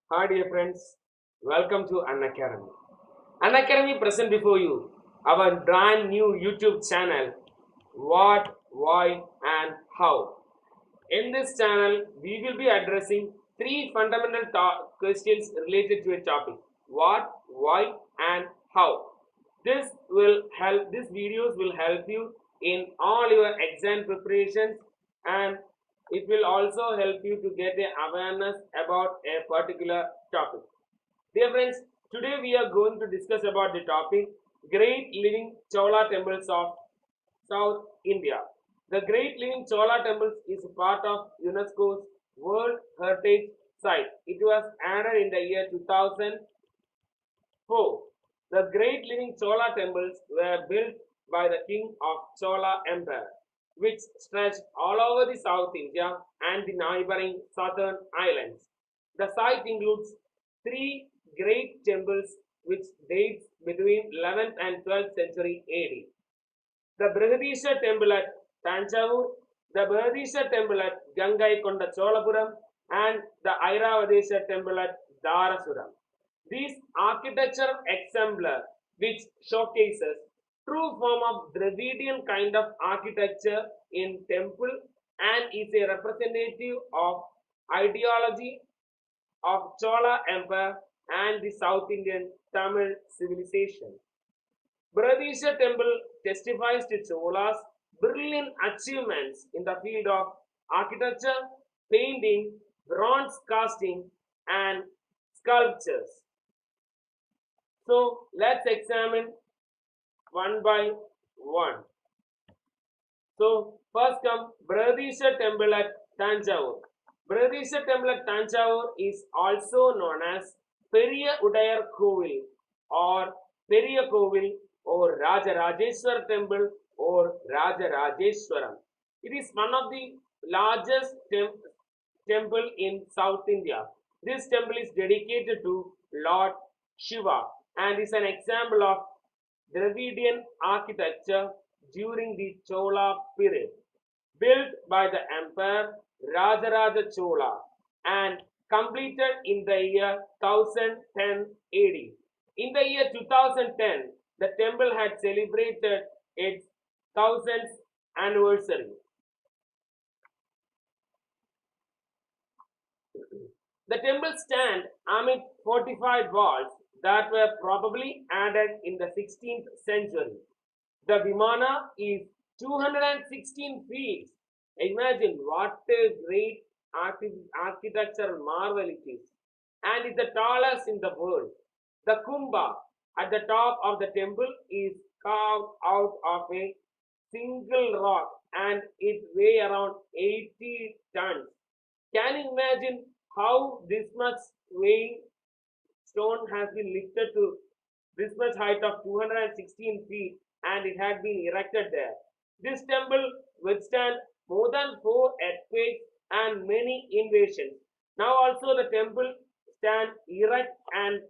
Hi dear friends, welcome to An Academy. An Academy present before you our brand new YouTube channel, What, Why and How. In this channel, we will be addressing three fundamental questions related to a topic: what, why and how. These videos will help you in all your exam preparations, and it will also help you to get a awareness about a particular topic. Dear friends, today we are going to discuss about the topic Great Living Chola Temples of South India. The Great Living Chola Temples is part of UNESCO's World Heritage Site. It was added in the year 2004. The Great Living Chola Temples were built by the king of Chola Empire, which stretched all over the South India and the neighboring southern islands. The site includes three great temples which dates between 11th and 12th century AD. The Brihadishwar temple at Tanjavur, the Brihadishwar temple at Gangaikonda Cholapuram, and the Airavadeshwar temple at Dharasuram. These architectural exemplar which showcases true form of Dravidian kind of architecture in temple and is a representative of ideology of Chola Empire and the South Indian Tamil civilization. Brihadishwar temple testifies to Chola's brilliant achievements in the field of architecture, painting, bronze casting, and sculptures. So let's examine one by one. So first come Brihadishwar temple at Tanjavur. Brihadishwar temple at Tanjavur is also known as Periya Udayar Kovil or Periya Kovil or Rajarajeshwar temple or Rajarajeshwaram. It is one of the largest temple in South India. This temple is dedicated to Lord Shiva and is an example of Dravidian architecture during the Chola period, built by the Emperor Rajaraja Chola and completed in the year 1010 AD. In the year 2010, the temple had celebrated its 1000th anniversary. The temple stands amid fortified walls that were probably added in the 16th century. The Vimana is 216 feet. Imagine what a great architectural marvel it is. And is the tallest in the world. The Kumbha at the top of the temple is carved out of a single rock and it weighs around 80 tons. Can you imagine how this much weighing stone has been lifted to this much height of 216 feet and it had been erected there? This temple withstand more than 4 earthquakes and many invasions. Now also the temple stand erect and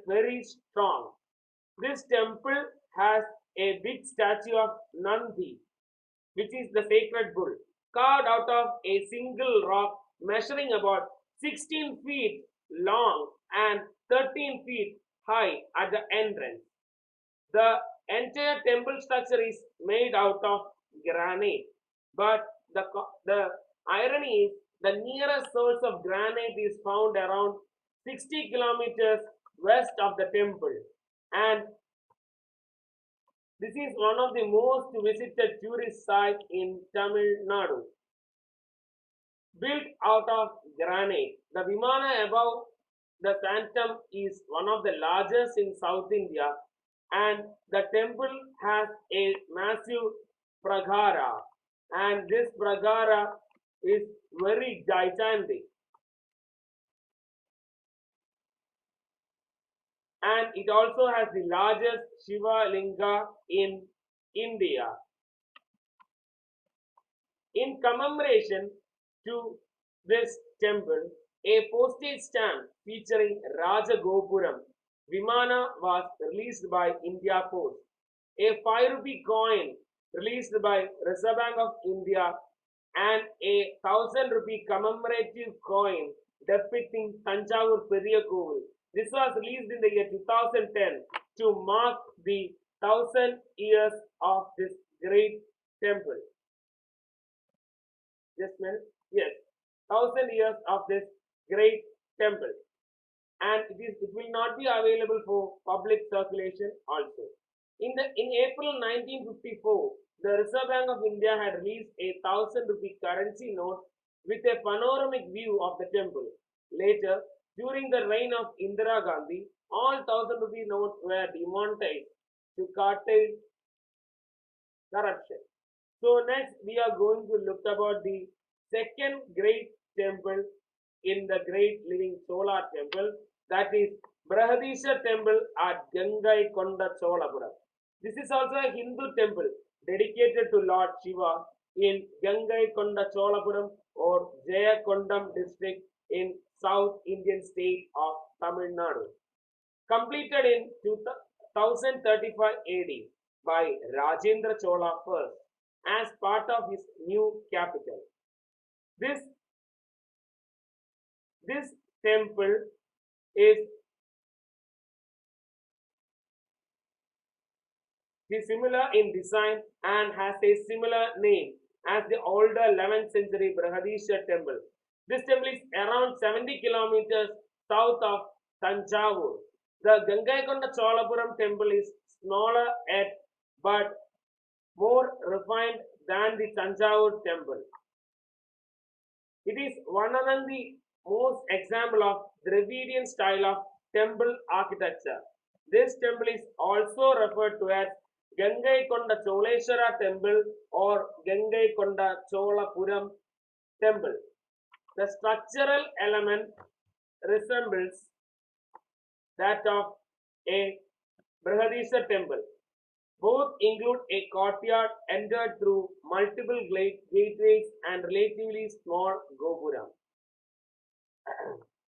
very strong. This temple has a big statue of Nandi, which is the sacred bull, carved out of a single rock measuring about 16 feet long and 13 feet high at the entrance. The entire temple structure is made out of granite, but the irony is the nearest source of granite is found around 60 kilometers west of the temple, and this is one of the most visited tourist sites in Tamil Nadu. Built out of granite, the Vimana above the Phantom is one of the largest in South India, and the temple has a massive pragara, and this pragara is very gigantic, and it also has the largest Shiva Linga in India. In commemoration to this temple, a postage stamp featuring Rajagopuram Vimana was released by India Post. A 5 rupee coin released by Reserve Bank of India and a 1,000 rupee commemorative coin depicting Tanjavur Periya Kovil. This was released in the year 2010 to mark the 1,000 years of this great temple. Just a minute. Yes, 1,000 years of this great temple, and it will not be available for public circulation also. In April 1954, the Reserve Bank of India had released a 1,000 rupee currency note with a panoramic view of the temple. Later, during the reign of Indira Gandhi, all 1,000 rupee notes were demonetized to curtail corruption. So next we are going to look about the second great temple in the great living Chola temple, that is Brihadishwar temple at Gangai Konda Cholapuram. This is also a Hindu temple dedicated to Lord Shiva in Gangai Konda Cholapuram or Jayakondam district in South Indian state of Tamil Nadu. Completed in 1035 AD by Rajendra Chola first as part of his new capital. This, this temple is similar in design and has a similar name as the older 11th century Brihadishwar temple. This temple is around 70 kilometers south of Tanjavur. The Gangaikonda Cholapuram temple is smaller yet but more refined than the Tanjavur temple. It is one among the most example of Dravidian style of temple architecture. This temple is also referred to as Gangaikonda Choleshwara temple or Gangaikonda Cholapuram temple. The structural element resembles that of a Brihadishwar temple. Both include a courtyard entered through multiple gateways and relatively small gopuram.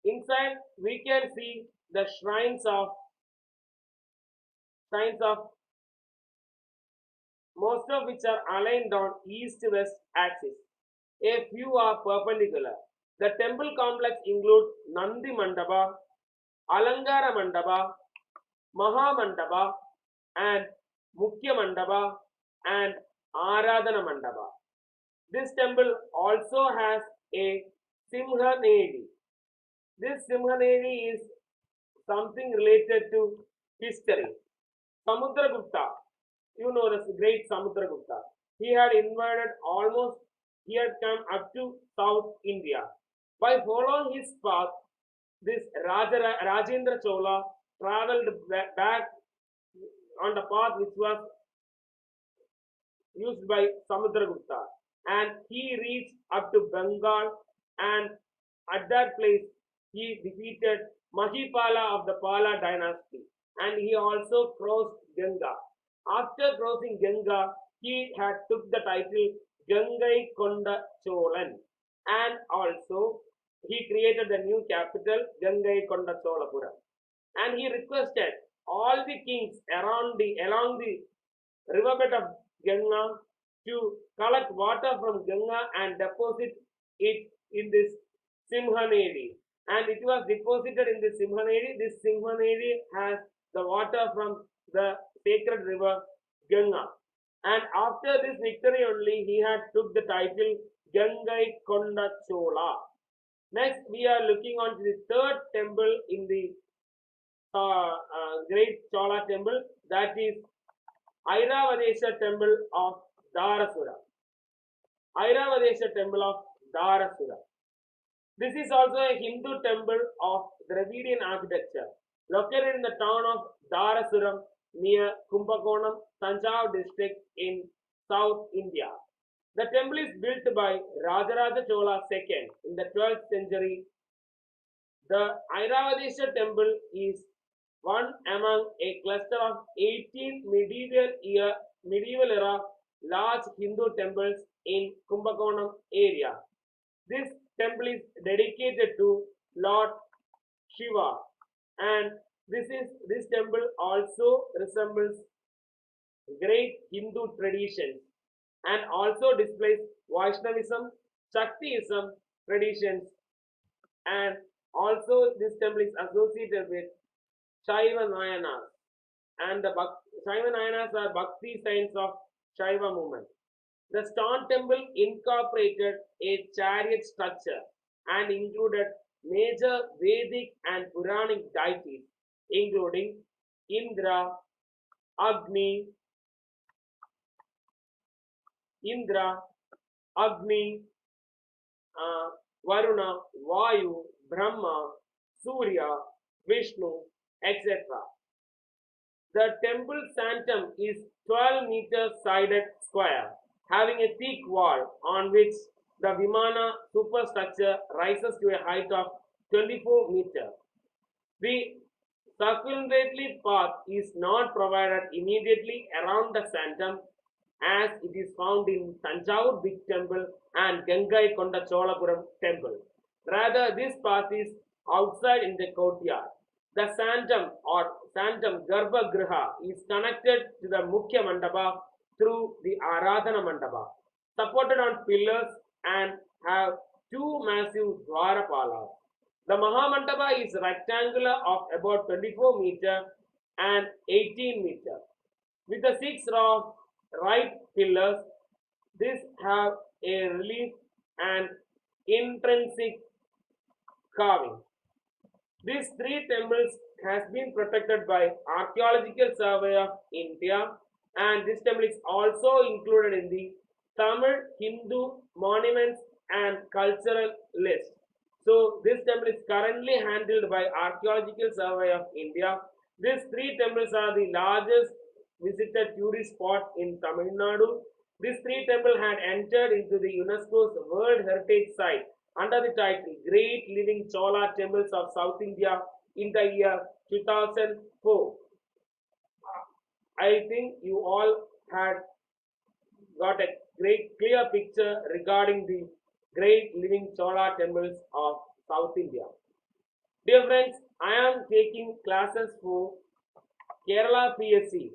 Inside, we can see the shrines of most of which are aligned on east-west axis. A few are perpendicular. The temple complex includes Nandi Mandapa, Alangara Mandapa, Maha Mandapa, and Mukhya Mandapa and Aradhana Mandapa. This temple also has a Simhanedi. This Simhanedi is something related to history. Samudragupta, you know the great Samudragupta. He had invaded almost, he had come up to South India. By following his path, this Rajendra Chola traveled back on the path which was used by Samudragupta, and he reached up to Bengal, and at that place he defeated Mahipala of the Pala dynasty, and he also crossed Ganga. After crossing Ganga, he had took the title Gangai Konda Cholan, and also he created the new capital Gangai Konda Cholapuram, and he requested all the kings along the riverbed of Ganga to collect water from Ganga and deposit it in this Simhanedi. And it was deposited in the Simhanedi. This Simhanedi has the water from the sacred river Ganga. And after this victory only, he had took the title Gangai Konda Chola. Next, we are looking on to the third temple in the great Chola temple, that is Airavadesha temple of Dharasura. Airavadesha temple of Dharasura. This is also a Hindu temple of Dravidian architecture located in the town of Dharasuram near Kumbakonam, Tanjavur district in South India. The temple is built by Rajaraja Chola II in the 12th century. The Airavadesha temple is one among a cluster of 18 medieval era large Hindu temples in Kumbakonam area. This temple is dedicated to Lord Shiva, and this temple also resembles great Hindu traditions and also displays Vaishnavism, Shaktiism traditions, and also this temple is associated with Shaiva Nayanas, and the Shaiva Nayanas are Bhakti saints of Shaiva movement. The stone temple incorporated a chariot structure and included major Vedic and Puranic deities, including Indra, Agni, Indra, Agni, Varuna, Vayu, Brahma, Surya, Vishnu, etc. The temple sanctum is 12 meters sided square, having a thick wall on which the Vimana superstructure rises to a height of 24 meters. The circumvallatory path is not provided immediately around the sanctum as it is found in Tanjavur Big Temple and Gangai Konda Cholapuram Temple. Rather, this path is outside in the courtyard. The sanctum or sanctum Garbha Griha is connected to the Mukhya Mandapa through the Aradhana Mandapa, supported on pillars and have two massive Dwarapalas. The Mahamandapa is rectangular of about 24 meter and 18 meter. With the six row of right pillars, these have a relief and intrinsic carving. These three temples has been protected by Archaeological Survey of India, and this temple is also included in the Tamil Hindu Monuments and Cultural List. So this temple is currently handled by Archaeological Survey of India. These three temples are the largest visited tourist spot in Tamil Nadu. These three temples had entered into the UNESCO's World Heritage Site under the title Great Living Chola Temples of South India in the year 2004. I think you all had got a great clear picture regarding the great living Chola temples of South India. Dear friends, I am taking classes for Kerala PSC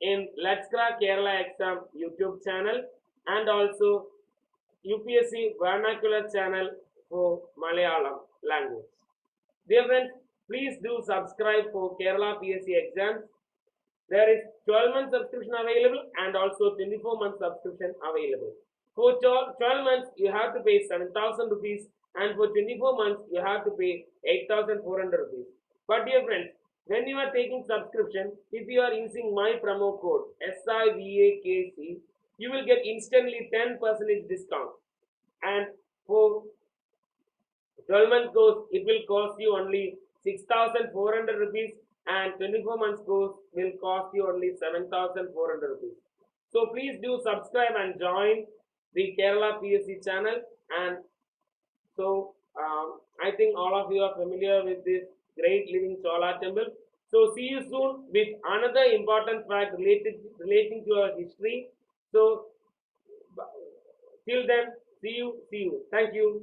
in Let's Crack Kerala Exam YouTube channel and also UPSC Vernacular channel for Malayalam language. Dear friends, please do subscribe for Kerala PSC exams. There is 12 month subscription available and also 24 month subscription available. For 12 months, you have to pay 7,000 rupees, and for 24 months, you have to pay 8,400 rupees. But dear friends, when you are taking subscription, if you are using my promo code SIVAKC, you will get instantly 10% discount. And for 12 month course, it will cost you only 6,400 rupees, and 24 months course will cost you only 7,400 rupees. So please do subscribe and join the Kerala PSC channel. And so I think all of you are familiar with this great living Chola temple. So see you soon with another important fact relating to our history. So till then, see you. Thank you.